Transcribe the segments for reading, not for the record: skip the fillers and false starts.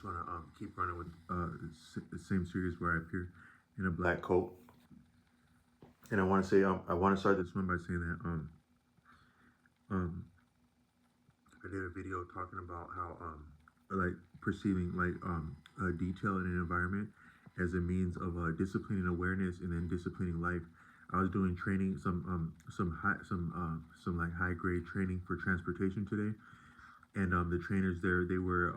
just want to keep running with the same series where I appear in a black coat. And I want to say I want to start this one by saying that I did a video talking about how like perceiving like detail in an environment as a means of disciplining awareness and then disciplining life. I was doing training, some like high grade training for transportation today, and the trainers there, they were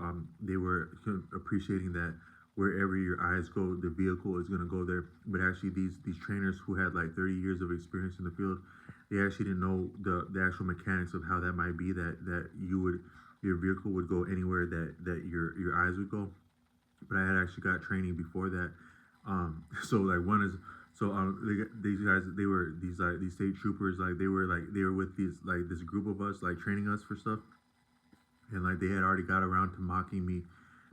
appreciating that wherever your eyes go, the vehicle is going to go there. But actually, these trainers who had like 30 years of experience in the field, they actually didn't know the actual mechanics of how that might be, that your vehicle would go anywhere that your eyes would go. But I had actually got training before that. So like one is these guys, they were these state troopers, like they were with this group of us, like training us for stuff, and like they had already got around to mocking me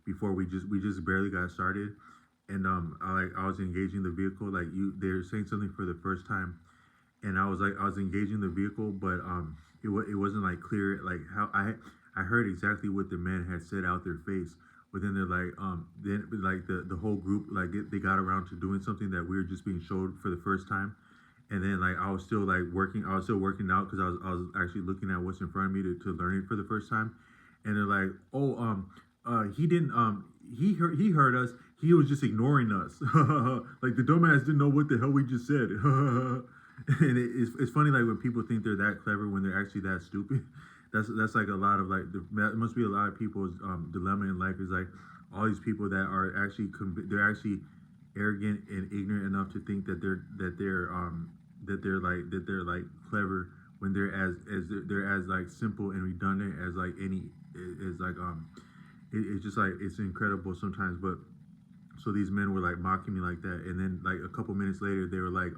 before we just barely got started. And I was engaging the vehicle, like they're saying something for the first time, and I was engaging the vehicle, but it wasn't like clear like how I heard exactly what the man had said out their face. But then they're like, then like the whole group, like they got around to doing something that we were just being showed for the first time. And then like I was still working out because I was actually looking at what's in front of me to learn it for the first time. And they're like, oh, he didn't, he heard us. He was just ignoring us. Like the dumbass didn't know what the hell we just said. And it's funny, like when people think they're that clever when they're actually that stupid. That's like a lot of like that must be a lot of people's dilemma in life, is like all these people that are actually they're actually arrogant and ignorant enough to think that they're like clever when they're as like simple and redundant as like any is like it's just like it's incredible sometimes. But so these men were like mocking me like that, and then like a couple minutes later they were like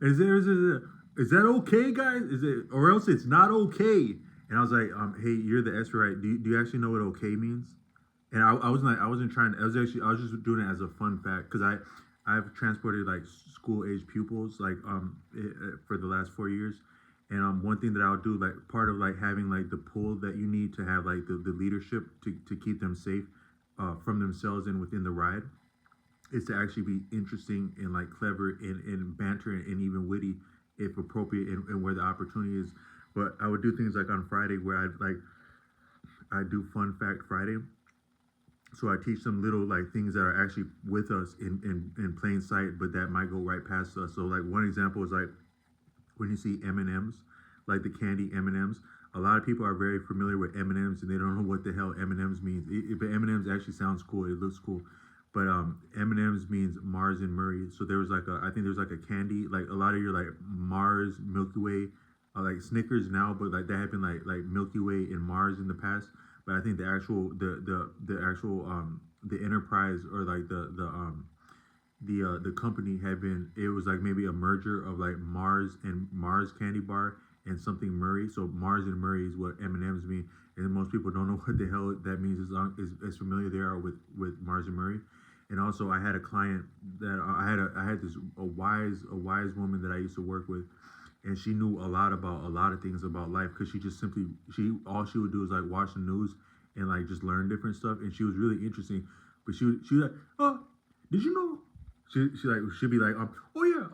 is that okay, guys? Is it, or else it's not okay? And I was like, hey, you're the S, right? Do you actually know what okay means? And I wasn't trying to, I was just doing it as a fun fact, because I've transported like school age pupils like for the last 4 years. And one thing that I would do, like part of like having like the pull that you need to have like the leadership to keep them safe from themselves and within the ride, is to actually be interesting and like clever and banter and even witty if appropriate, and where the opportunity is. But I would do things like on Friday where I do Fun Fact Friday. So I teach them little like things that are actually with us in plain sight, but that might go right past us. So like one example is like when you see M&Ms, like the candy M&Ms. A lot of people are very familiar with M&Ms and they don't know what the hell M&Ms means. But M&Ms actually sounds cool. It looks cool. But M&Ms means Mars and Murray. So there was like I think there's like a candy, like a lot of your like Mars, Milky Way, like Snickers now, but like that had been like Milky Way and Mars in the past. But I think the actual the enterprise, or like the company had been, it was like maybe a merger of like Mars and Mars candy bar and something Murray. So Mars and Murray is what M&Ms mean, and most people don't know what the hell that means as familiar they are with Mars and Murray. And also, I had a client that I had this a wise woman that I used to work with, and she knew a lot of things about life, because all she would do is like watch the news and like just learn different stuff, and she was really interesting. But she like, oh, did you know? She'd be like, oh yeah,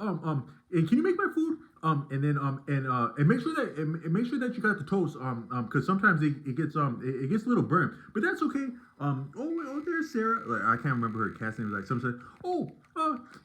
and can you make my food? And then and make sure that you got the toast, because sometimes it gets a little burnt, but that's okay. Oh, there's Sarah. Like I can't remember her cast name. Like some said, oh,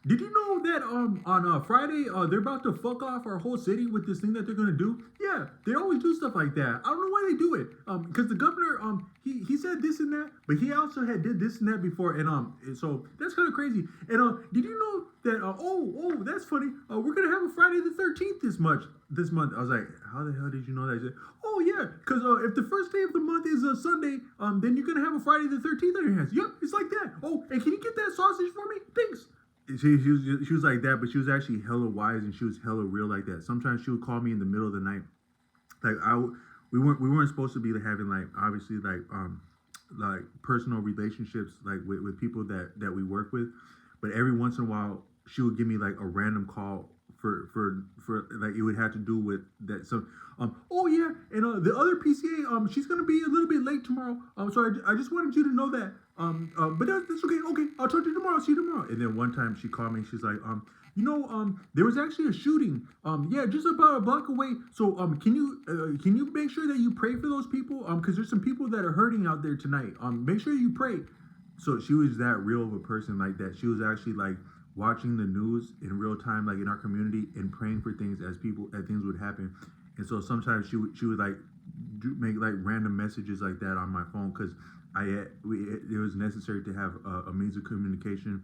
did you know that on Friday they're about to fuck off our whole city with this thing that they're gonna do? Yeah, they always do stuff like that. I don't know why they do it. Because the governor he said this and that, but he also had did this and that before, and so that's kind of crazy. And did you know that? Oh, that's funny. We're gonna have a Friday the 13th this month. I was like, how the hell did you know that? He said, oh yeah, because if the first day of the month is a Sunday, then you're gonna have a Friday the 13th on your hands. Yep, it's like that. Oh, and can you get that sausage for me? Thanks. She was like that, but she was actually hella wise, and she was hella real like that. Sometimes she would call me in the middle of the night. Like we weren't supposed to be having like obviously like personal relationships like with people that we work with, but every once in a while she would give me like a random call for like it would have to do with that. So oh yeah, and the other PCA she's gonna be a little bit late tomorrow. So I just wanted you to know that. But that's okay. Okay, I'll talk to you tomorrow. See you tomorrow. And then one time she called me. She's like, there was actually a shooting. Yeah, just about a block away. So, can you make sure that you pray for those people? Because there's some people that are hurting out there tonight. Make sure you pray. So she was that real of a person like that. She was actually like watching the news in real time, like in our community, and praying for things as things would happen. And so sometimes she would like make like random messages like that on my phone because it was necessary to have a means of communication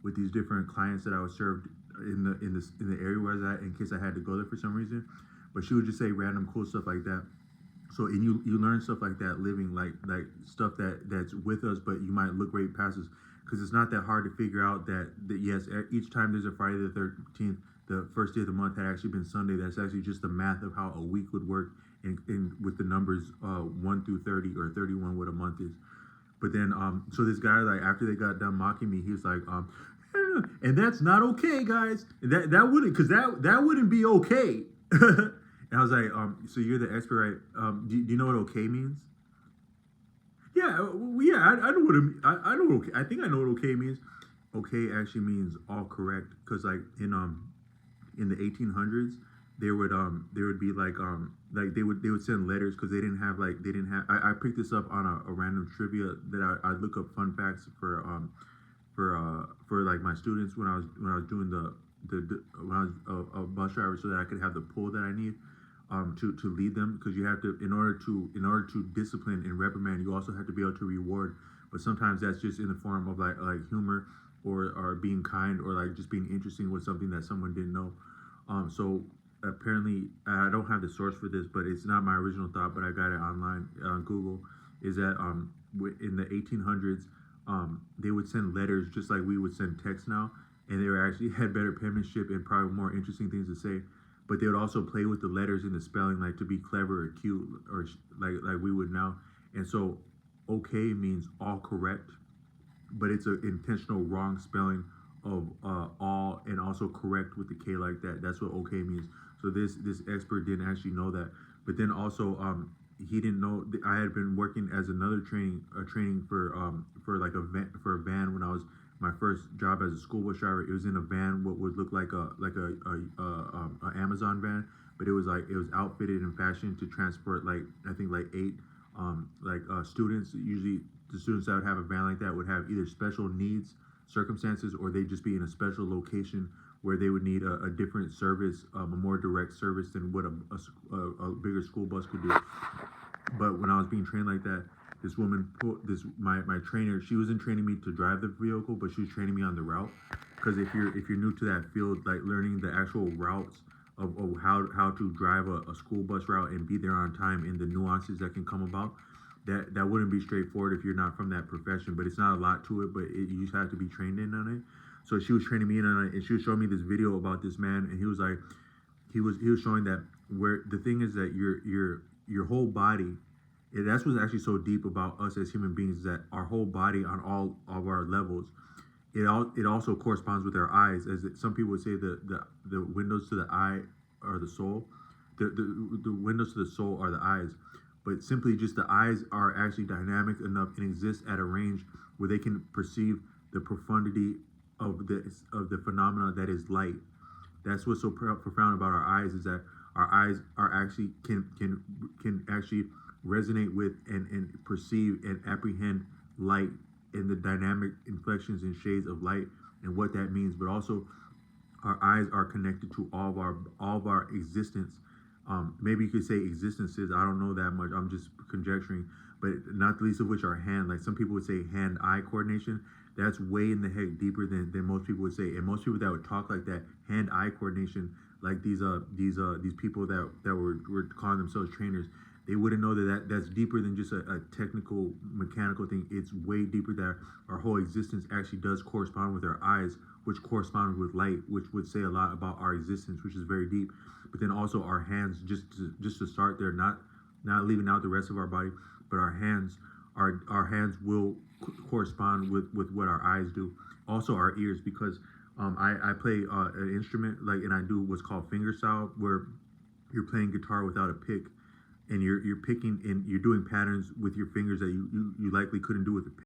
with these different clients that I was served in the area where I was at in case I had to go there for some reason. But she would just say random cool stuff like that. So and you learn stuff like that living, like stuff that's with us, but you might look right past us because it's not that hard to figure out that yes, each time there's a Friday the 13th, the first day of the month had actually been Sunday. That's actually just the math of how a week would work in with the numbers 1 through 30 or 31 what a month is. But then so this guy, like after they got done mocking me, he was like and that's not okay, guys. That wouldn't, because that wouldn't be okay. And I was like, so you're the expert, right? Do you know what okay means? Yeah, I know what I know what okay. I think I know what okay means. Okay actually means all correct, because like in the 1800s, there would be like they would send letters because they didn't have I picked this up on a random trivia that I look up fun facts for like my students when I was doing when I was a bus driver, so that I could have the pull that I need to lead them, because you have to in order to discipline and reprimand, you also have to be able to reward. But sometimes that's just in the form of like humor or being kind or like just being interesting with something that someone didn't know. So apparently I don't have the source for this, but it's not my original thought, but I got it online on Google. Is that in the 1800s they would send letters just like we would send text now, and they were actually had better penmanship and probably more interesting things to say. But they would also play with the letters in the spelling, like to be clever or cute, or like we would now. And so, okay means all correct, but it's an intentional wrong spelling of all, and also correct with the K like that. That's what okay means. So this expert didn't actually know that. But then also he didn't know I had been working as another training for like a van when I was my first job as a school bus driver. It was in a van, what would look like a Amazon van, but it was outfitted and fashioned to transport like I think like 8 students. Usually the students that would have a van like that would have either special needs circumstances, or they'd just be in a special location where they would need a different service, a more direct service than what a bigger school bus could do. But when I was being trained like that, this woman my trainer, she wasn't training me to drive the vehicle, but she was training me on the route. Because if you're new to that field, like learning the actual routes of how to drive a school bus route and be there on time, and the nuances that can come about, that wouldn't be straightforward if you're not from that profession. But it's not a lot to it, but you just have to be trained in on it. So she was training me in on it, and she was showing me this video about this man, and he was showing that where the thing is that your whole body, and that's what's actually so deep about us as human beings, is that our whole body on all of our levels, it also corresponds with our eyes. As some people would say, the windows to the eye are the soul. The windows to the soul are the eyes. But simply just the eyes are actually dynamic enough and exist at a range where they can perceive the profundity of the phenomena that is light. That's what's so profound about our eyes, is that our eyes are actually can actually resonate with and perceive and apprehend light and the dynamic inflections and shades of light and what that means. But also our eyes are connected to all of our existence. Maybe you could say existences. I don't know that much. I'm just conjecturing. But not the least of which are hand. Like some people would say hand-eye coordination. That's way in the heck deeper than most people would say. And most people that would talk like that, hand-eye coordination, like these people that were calling themselves trainers, they wouldn't know that's deeper than just a technical mechanical thing. It's way deeper, that our whole existence actually does correspond with our eyes, which correspond with light, which would say a lot about our existence, which is very deep. But then also our hands, just to start there, not leaving out the rest of our body, but our hands will correspond with what our eyes do. Also our ears, because I play an instrument like, and I do what's called fingerstyle, where you're playing guitar without a pick, and you're picking and you're doing patterns with your fingers that you likely couldn't do with a pick.